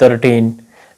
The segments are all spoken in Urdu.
13।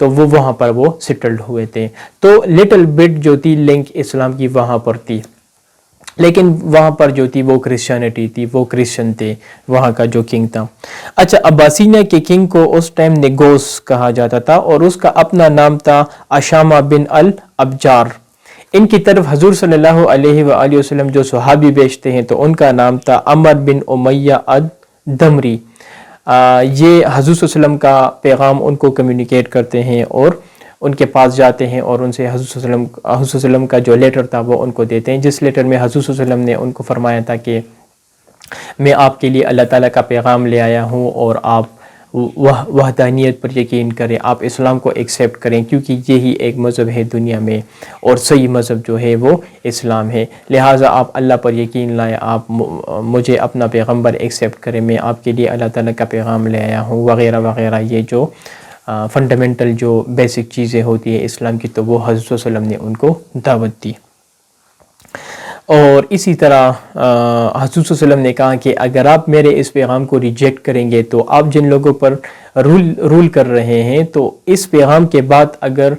تو وہ وہاں پر وہ سیٹلڈ ہوئے تھے. تو لٹل بٹ جو تھی لنک اسلام کی وہاں پر تھی، لیکن وہاں پر جو تھی وہ کرسچینٹی تھی، وہ کرسچن تھے وہاں کا جو کنگ تھا. اچھا، عباسیہ کے کنگ کو اس ٹائم نیگوس کہا جاتا تھا اور اس کا اپنا نام تھا اشامہ بن الابجار. ان کی طرف حضور صلی اللہ علیہ وآلہ وسلم جو صحابی بھیجتے ہیں تو ان کا نام تھا عمر بن امیہ الدمری. یہ حضور صلی اللہ علیہ وسلم کا پیغام ان کو کمیونیکیٹ کرتے ہیں اور ان کے پاس جاتے ہیں اور ان سے حضور صلی اللہ علیہ وسلم کا جو لیٹر تھا وہ ان کو دیتے ہیں، جس لیٹر میں حضور صلی اللہ علیہ وسلم نے ان کو فرمایا تھا کہ میں آپ کے لیے اللہ تعالیٰ کا پیغام لے آیا ہوں اور آپ وحدانیت پر یقین کریں، آپ اسلام کو ایکسیپٹ کریں، کیونکہ یہی ایک مذہب ہے دنیا میں اور صحیح مذہب جو ہے وہ اسلام ہے. لہٰذا آپ اللہ پر یقین لائیں، آپ مجھے اپنا پیغمبر ایکسیپٹ کریں، میں آپ کے لیے اللہ تعالیٰ کا پیغام لے آیا ہوں وغیرہ وغیرہ. یہ جو فنڈامنٹل جو بیسک چیزیں ہوتی ہیں اسلام کی، تو وہ حضرت صلی اللہ علیہ وسلم نے ان کو دعوت دی. اور اسی طرح حضرت صلی اللہ علیہ وسلم نے کہا کہ اگر آپ میرے اس پیغام کو ریجیکٹ کریں گے تو آپ جن لوگوں پر رول کر رہے ہیں، تو اس پیغام کے بعد اگر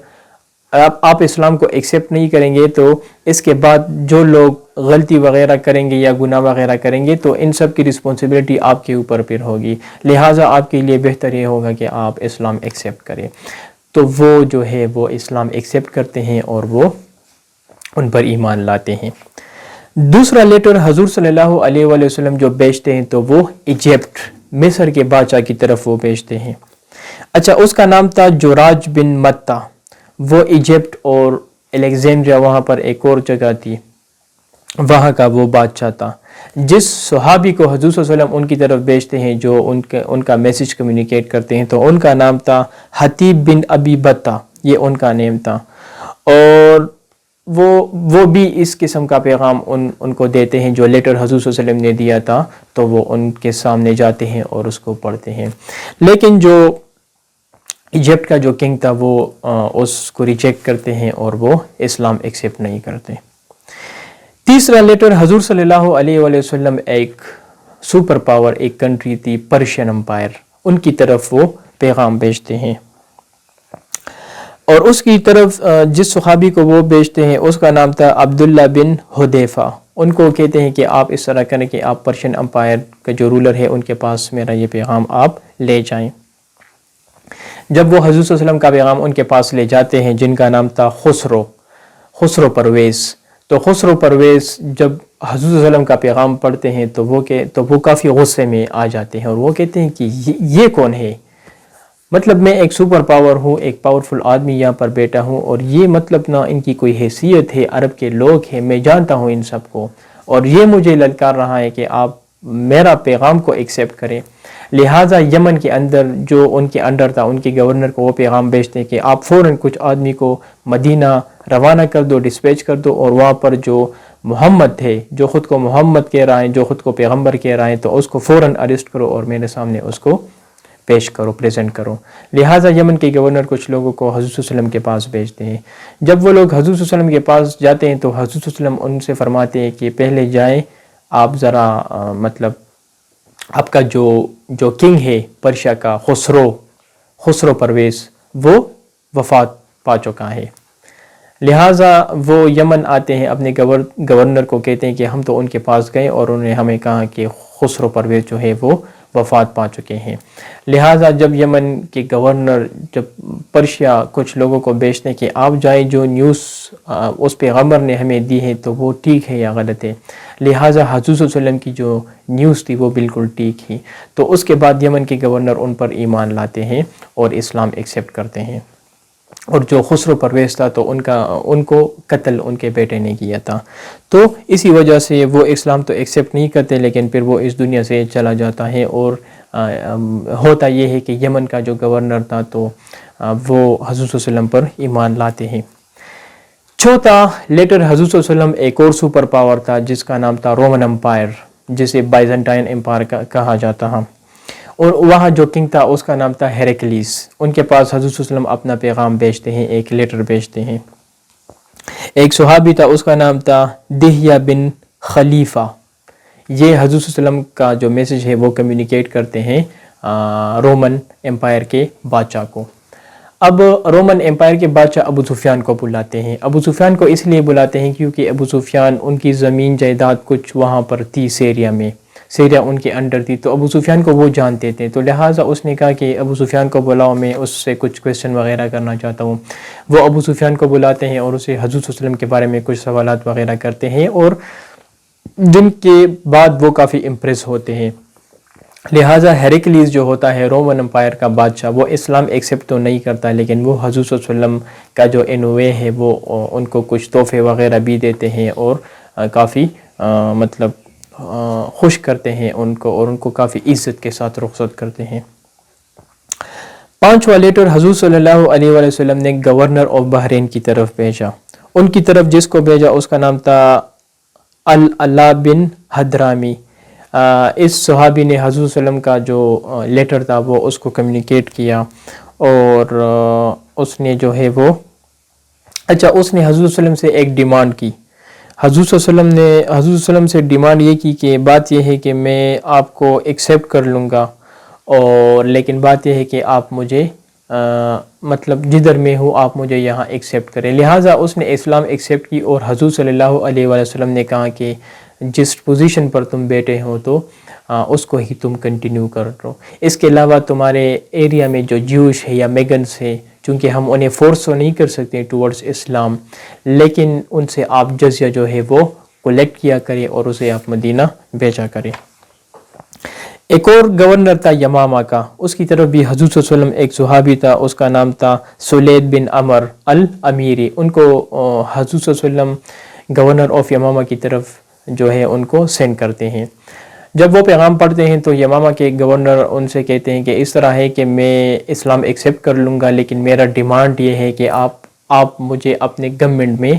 آپ اسلام کو ایکسیپٹ نہیں کریں گے تو اس کے بعد جو لوگ غلطی وغیرہ کریں گے یا گناہ وغیرہ کریں گے تو ان سب کی رسپانسبلٹی آپ کے اوپر پھر ہوگی. لہٰذا آپ کے لیے بہتر یہ ہوگا کہ آپ اسلام ایکسیپٹ کریں. تو وہ جو ہے وہ اسلام ایکسیپٹ کرتے ہیں اور وہ ان پر ایمان لاتے ہیں. دوسرا لیٹر حضور صلی اللہ علیہ وآلہ وسلم جو بھیجتے ہیں تو وہ ایجپٹ، مصر کے بادشاہ کی طرف وہ بھیجتے ہیں. اچھا، اس کا نام تھا جوراج بن متہ. وہ ایجپٹ اور الیگزینڈریا وہاں پر ایک اور جگہ تھی، وہاں کا وہ بادشاہ تھا. جس صحابی کو حضور صلی اللہ علیہ وسلم ان کی طرف بھیجتے ہیں، جو ان کا میسج کمیونیکیٹ کرتے ہیں، تو ان کا نام تھا حتیب بن ابی بطہ. یہ ان کا نیم تھا. اور وہ بھی اس قسم کا پیغام ان کو دیتے ہیں جو لیٹر حضور صلی اللہ علیہ وسلم نے دیا تھا، تو وہ ان کے سامنے جاتے ہیں اور اس کو پڑھتے ہیں. لیکن جو ایجپٹ کا جو کنگ تھا وہ اس کو ریجیکٹ کرتے ہیں اور وہ اسلام ایکسیپٹ نہیں کرتے. تیسرا لیٹر حضور صلی اللہ علیہ وآلہ وسلم ایک سپر پاور، ایک کنٹری تھی پرشین امپائر، ان کی طرف وہ پیغام بھیجتے ہیں. اور اس کی طرف جس صحابی کو وہ بھیجتے ہیں اس کا نام تھا عبداللہ بن حذیفہ. ان کو کہتے ہیں کہ آپ اس طرح کریں کہ آپ پرشین امپائر کا جو رولر ہے ان کے پاس میرا یہ پیغام آپ لے جائیں. جب وہ حضور صلی اللہ علیہ وسلم کا پیغام ان کے پاس لے جاتے ہیں، جن کا نام تھا خسرو پرویز، تو خسرو پرویز جب حضور صلی اللہ علیہ وسلم کا پیغام پڑھتے ہیں تو وہ کافی غصے میں آ جاتے ہیں اور وہ کہتے ہیں کہ یہ کون ہے؟ مطلب میں ایک سپر پاور ہوں، ایک پاورفل آدمی یہاں پر بیٹا ہوں، اور یہ مطلب نہ ان کی کوئی حیثیت ہے، عرب کے لوگ ہیں، میں جانتا ہوں ان سب کو، اور یہ مجھے للکار رہا ہے کہ آپ میرا پیغام کو ایکسیپٹ کریں. لہٰذا یمن کے اندر جو ان کے انڈر تھا، ان کے گورنر کو وہ پیغام بھیجتے ہیں کہ آپ فوراً کچھ آدمی کو مدینہ روانہ کر دو، ڈسپیچ کر دو، اور وہاں پر جو محمد تھے، جو خود کو محمد کہہ رہا ہے، جو خود کو پیغمبر کہہ رہا ہے، تو اس کو فوراً اریسٹ کرو اور میرے سامنے اس کو پیش کرو، پریزنٹ کرو. لہٰذا یمن کے گورنر کچھ لوگوں کو حضور صلی اللہ علیہ وسلم کے پاس بھیجتے ہیں. جب وہ لوگ حضور صلی اللہ علیہ وسلم کے پاس جاتے ہیں تو حضور صلی اللہ علیہ وسلم ان سے فرماتے ہیں کہ پہلے جائیں آپ ذرا مطلب آپ کا جو کنگ ہے پرشیا کا خسرو پرویز، وہ وفات پا چکا ہے. لہٰذا وہ یمن آتے ہیں، اپنے گورنر کو کہتے ہیں کہ ہم تو ان کے پاس گئے اور انہوں نے ہمیں کہا کہ خسرو پرویز جو ہے وہ وفات پا چکے ہیں. لہٰذا جب یمن کے گورنر جب پرشیا کچھ لوگوں کو بھیجتے ہیں کہ آپ جائیں، جو نیوز اس پیغمبر نے ہمیں دی ہے تو وہ ٹھیک ہے یا غلط ہے. لہٰذا حضور صلی اللہ علیہ وسلم کی جو نیوز تھی وہ بالکل ٹھیک ہی. تو اس کے بعد یمن کے گورنر ان پر ایمان لاتے ہیں اور اسلام ایکسیپٹ کرتے ہیں. اور جو خسرو پرویز تھا تو ان کو قتل ان کے بیٹے نے کیا تھا. تو اسی وجہ سے وہ اسلام تو ایکسیپٹ نہیں کرتے، لیکن پھر وہ اس دنیا سے چلا جاتا ہے. اور ہوتا یہ ہے کہ یمن کا جو گورنر تھا تو وہ حضور صلی اللہ علیہ وسلم پر ایمان لاتے ہیں. چوتھا لیٹر حضور صلی اللہ علیہ وسلم ایک اور سپر پاور تھا جس کا نام تھا رومن امپائر، جسے بائزنٹائن امپائر کہا جاتا ہے. اور وہاں جو کنگ تھا اس کا نام تھا ہیریکلیس. ان کے پاس حضور صلی اللہ علیہ وسلم اپنا پیغام بھیجتے ہیں، ایک لیٹر بھیجتے ہیں. ایک صحابی تھا، اس کا نام تھا دہیہ بن خلیفہ. یہ حضور صلی اللہ علیہ وسلم کا جو میسج ہے وہ کمیونیکیٹ کرتے ہیں رومن امپائر کے بادشاہ کو. اب رومن امپائر کے بادشاہ ابو سفیان کو بلاتے ہیں. ابو سفیان کو اس لیے بلاتے ہیں کیونکہ ابو سفیان ان کی زمین جائیداد کچھ وہاں پر تھی سیریا میں، سیریا ان کے انڈر تھی، تو ابو سفیان کو وہ جانتے تھے، تو لہٰذا اس نے کہا کہ ابو سفیان کو بلاؤ، میں اس سے کچھ کویسچن وغیرہ کرنا چاہتا ہوں. وہ ابو سفیان کو بلاتے ہیں اور اسے حضور صلی اللہ علیہ وسلم کے بارے میں کچھ سوالات وغیرہ کرتے ہیں، اور جن کے بعد وہ کافی امپریس ہوتے ہیں. لہٰذا ہیرکلیس جو ہوتا ہے رومن امپائر کا بادشاہ، وہ اسلام ایکسیپٹ تو نہیں کرتا، لیکن وہ حضور صلی اللہ علیہ وسلم کا جو انوے ہے وہ ان کو کچھ تحفے وغیرہ بھی دیتے ہیں، اور کافی مطلب خوش کرتے ہیں ان کو، اور ان کو کافی عزت کے ساتھ رخصت کرتے ہیں. 5واں لیٹر حضور صلی اللہ علیہ وآلہ وسلم نے گورنر آف بحرین کی طرف بھیجا. ان کی طرف جس کو بھیجا اس کا نام تھا اللہ بن حضرامی. اس صحابی نے حضور صلی اللہ علیہ وسلم کا جو لیٹر تھا وہ اس کو کمیونیکیٹ کیا، اور اس نے جو ہے وہ اس نے حضور صلی اللہ علیہ وسلم سے ایک ڈیمانڈ کی. حضور صلی اللہ علیہ وسلم نے حضور صلی اللہ علیہ وسلم سے ڈیمانڈ یہ کی کہ بات یہ ہے کہ میں آپ کو ایکسیپٹ کر لوں گا، اور لیکن بات یہ ہے کہ آپ مجھے مطلب جدھر میں ہوں آپ مجھے یہاں ایکسیپٹ کریں. لہٰذا اس نے اسلام ایکسیپٹ کی، اور حضور صلی اللہ علیہ وآلہ وسلم نے کہا کہ جس پوزیشن پر تم بیٹھے ہو تو اس کو ہی تم کنٹینیو کر لو. اس کے علاوہ تمہارے ایریا میں جو جوش ہے یا میگنس ہے، چونکہ ہم انہیں فورس تو نہیں کر سکتے ٹورڈز اسلام، لیکن ان سے آپ جزیہ جو ہے وہ کلیکٹ کیا کریں اور اسے آپ مدینہ بھیجا کریں. ایک اور گورنر تھا یمامہ کا، اس کی طرف بھی حضور صلی اللہ علیہ وسلم ایک صحابی تھا، اس کا نام تھا سلید بن عمر الامیری. ان کو حضور صلی اللہ علیہ وسلم گورنر آف یمامہ کی طرف جو ہے ان کو سینڈ کرتے ہیں. جب وہ پیغام پڑھتے ہیں تو یمامہ کے گورنر ان سے کہتے ہیں کہ اس طرح ہے کہ میں اسلام ایکسیپٹ کر لوں گا، لیکن میرا ڈیمانڈ یہ ہے کہ آپ مجھے اپنے گورنمنٹ میں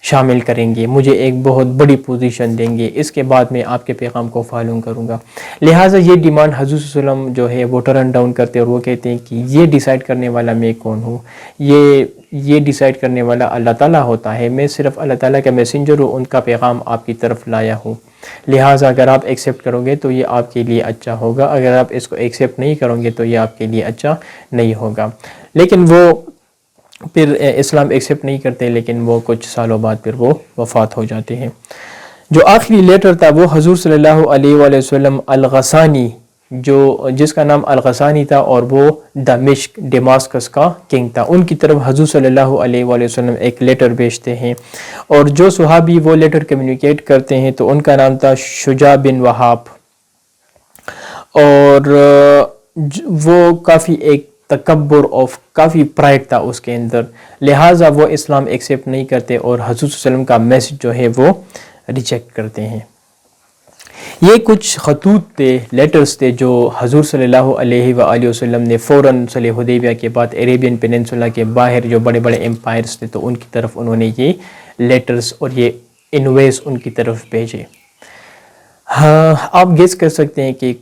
شامل کریں گے، مجھے ایک بہت بڑی پوزیشن دیں گے، اس کے بعد میں آپ کے پیغام کو فالو کروں گا. لہٰذا یہ ڈیمانڈ حضور صلی اللہ علیہ وسلم جو ہے وہ ٹرن ڈاؤن کرتے، اور وہ کہتے ہیں کہ یہ ڈیسائیڈ کرنے والا میں کون ہوں، یہ ڈیسائیڈ کرنے والا اللہ تعالیٰ ہوتا ہے، میں صرف اللہ تعالیٰ کا میسنجر ہوں، ان کا پیغام آپ کی طرف لایا ہوں. لہٰذا اگر آپ ایکسیپٹ کرو گے تو یہ آپ کے لیے اچھا ہوگا، اگر آپ اس کو ایکسیپٹ نہیں کرو گے تو یہ آپ کے لیے اچھا نہیں ہوگا. لیکن وہ پھر اسلام ایکسیپٹ نہیں کرتے، لیکن وہ کچھ سالوں بعد پھر وہ وفات ہو جاتے ہیں. جو آخری لیٹر تھا وہ حضور صلی اللہ علیہ وآلہ وسلم الغسانی، جس کا نام الغسانی تھا، اور وہ دمشق ڈیماسکس کا کنگ تھا. ان کی طرف حضور صلی اللہ علیہ وآلہ وسلم ایک لیٹر بھیجتے ہیں، اور جو صحابی وہ لیٹر کمیونیکیٹ کرتے ہیں تو ان کا نام تھا شجاع بن وہاب، اور وہ کافی ایک تکبر اور کافی پرائڈ تھا اس کے اندر. لہٰذا وہ اسلام ایکسیپٹ نہیں کرتے اور حضور صلی اللہ علیہ وسلم کا میسج جو ہے وہ ریجیکٹ کرتے ہیں. یہ کچھ خطوط تھے، لیٹرز تھے جو حضور صلی اللہ علیہ وآلہ وسلم نے فوراً صلح حدیبیہ کے بعد عربین پیننسولا کے باہر جو بڑے بڑے امپائرز تھے تو ان کی طرف انہوں نے یہ لیٹرز اور یہ انویز ان کی طرف بھیجے. ہاں، آپ گیس کر سکتے ہیں کہ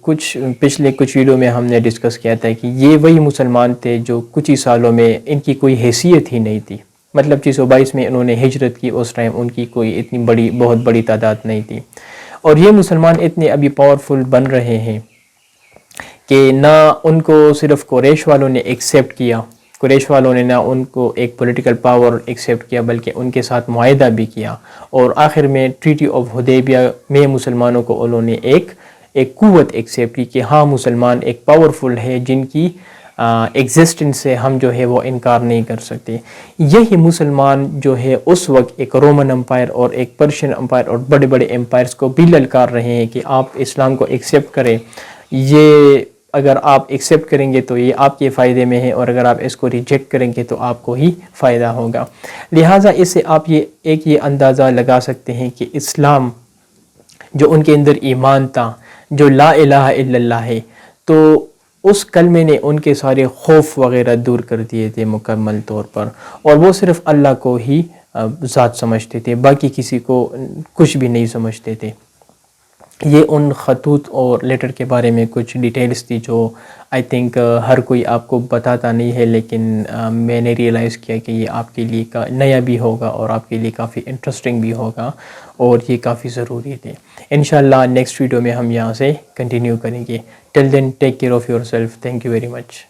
پچھلے کچھ ویڈیو میں ہم نے ڈسکس کیا تھا کہ یہ وہی مسلمان تھے جو کچھ ہی سالوں میں ان کی کوئی حیثیت ہی نہیں تھی. مطلب 622 میں انہوں نے ہجرت کی، اس ٹائم ان کی کوئی اتنی بہت بڑی تعداد نہیں تھی، اور یہ مسلمان اتنے ابھی پاورفل بن رہے ہیں کہ نہ ان کو صرف قریش والوں نے ایکسیپٹ کیا، قریش والوں نے نہ ان کو ایک پولیٹیکل پاور ایکسیپٹ کیا بلکہ ان کے ساتھ معاہدہ بھی کیا، اور آخر میں ٹریٹی آف حدیبیہ میں مسلمانوں کو انہوں نے ایک قوت ایکسیپٹ کی کہ ہاں مسلمان ایک پاورفل ہے جن کی ایگزسٹنس سے ہم جو ہے وہ انکار نہیں کر سکتے. یہی مسلمان جو ہے اس وقت ایک رومن امپائر اور ایک پرشین امپائر اور بڑے بڑے امپائرز کو بھی للکار رہے ہیں کہ آپ اسلام کو ایکسیپٹ کریں، یہ اگر آپ ایکسیپٹ کریں گے تو یہ آپ کے فائدے میں ہے، اور اگر آپ اس کو ریجیکٹ کریں گے تو آپ کو ہی فائدہ ہوگا. لہٰذا اس سے آپ یہ اندازہ لگا سکتے ہیں کہ اسلام جو ان کے اندر ایمان تھا، جو لا الہ الا اللہ ہے، تو اس کلمے نے ان کے سارے خوف وغیرہ دور کر دیے تھے مکمل طور پر، اور وہ صرف اللہ کو ہی ذات سمجھتے تھے، باقی کسی کو کچھ بھی نہیں سمجھتے تھے. یہ ان خطوط اور لیٹر کے بارے میں کچھ ڈیٹیلز تھی جو آئی تھنک ہر کوئی آپ کو بتاتا نہیں ہے، لیکن میں نے ریئلائز کیا کہ یہ آپ کے لیے نیا بھی ہوگا اور آپ کے لیے کافی انٹرسٹنگ بھی ہوگا، اور یہ کافی ضروری تھے. انشاءاللہ نیکسٹ ویڈیو میں ہم یہاں سے کنٹینیو کریں گے. Till then take care of yourself. Thank you very much.